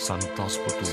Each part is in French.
Ça me tasse, poteau.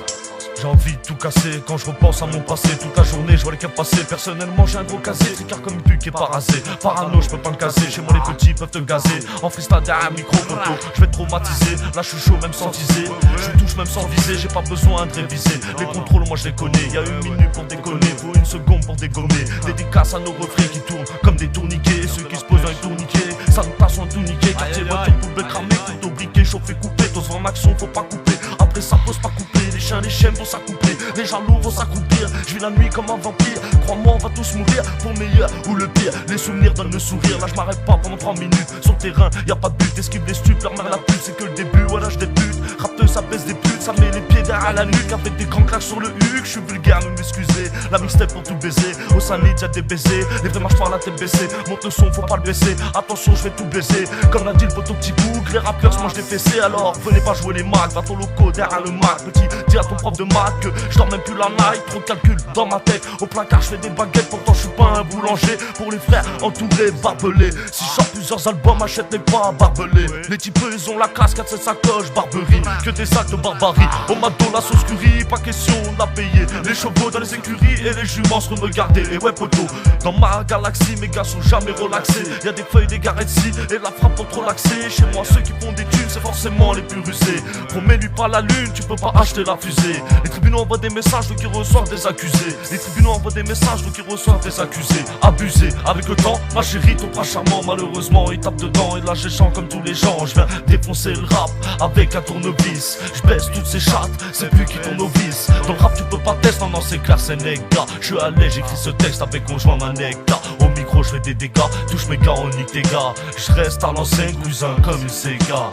J'ai envie de tout casser quand je repense à mon passé. Toute la journée je vois les cas passer. Personnellement j'ai un gros casé, tricard comme Buc et parasé. Parano je peux pas me caser, chez moi les petits peuvent te gazer. En freestyle derrière un micro poteau, je vais te traumatiser. Là je suis chaud même sans teaser, je touche même sans viser. J'ai pas besoin de réviser, les contrôles moi je les connais. Y'a une minute pour déconner, faut une seconde pour dégommer. Dédicace à nos refrains qui tournent comme des tourniquets. Ceux qui se posent dans les tourniquets, ça me passe en tout niquer. Quartier voiture poubelle cramée, couteau briquet, chauffé coupé. Tous en action, faut pas couper, après ça pose pas couper. Les chiens, les chiens vont s'accoupler, les jaloux vont s'accroupir. Je vis la nuit comme un vampire, crois-moi on va tous mourir. Pour le meilleur ou le pire, les souvenirs donnent le sourire. Là je m'arrête pas pendant 3 minutes, sur le terrain y'a pas de but. Esquive les stupes, leur mère la pute, c'est que le début, voilà je débute. Rapteuse ça baisse des putes, ça met les pieds derrière la nuque. Avec des grands claques sur le huc, je suis vulgaire mais m'excuser. La mixtape pour tout baiser, au sein de y'a des baisers. Les vrais marchent par la tête baissée, monte le son faut pas le baisser. Attention je vais tout baiser, comme l'a dit le poteau petit bouc. Les rappeurs se mangent des fessées, alors venez pas jouer les mags. Va ton loco derrière le Mac, petit, dis à ton prof de maths que je dors même plus la night. Trop de calcul dans ma tête, au placard je fais des baguettes. Pourtant je suis pas un boulanger, pour les frères entourés, barbelés. Si je sors plusieurs albums, achète-les pas barbelés. Les types ils ont la classe, 4 7 sacoches, barberie. Que des sacs de barbarie, au mato la sauce curry. Pas question de la payer, les chevaux dans les écuries et les juments se regarder. Et ouais poto, dans ma galaxie mes gars sont jamais relaxés. Y'a des feuilles, des garettes-ci et la frappe pour trop laxer. Chez moi ceux qui font des thunes c'est forcément les plus rusés. Promets-lui pas la lune, tu peux pas acheter la fusée. Les tribunaux envoient des messages donc ils reçoivent des accusés. Les tribunaux envoient des messages donc ils reçoivent des accusés. Abusé, avec le temps, ma chérie ton prince charmant malheureusement il tape dedans. Et là j'ai chant comme tous les gens, je viens défoncer le rap avec un tournevis. Je baisse toutes ces chattes, c'est plus qui tourne au vice. Dans le rap tu peux pas tester, non c'est clair c'est nègre. Je suis à l'aise, j'écris ce texte avec conjoint ma nectar. Au micro je fais des dégâts, touche mes gars on nique tes gars. Je reste à l'ancienne cousin comme une Sega.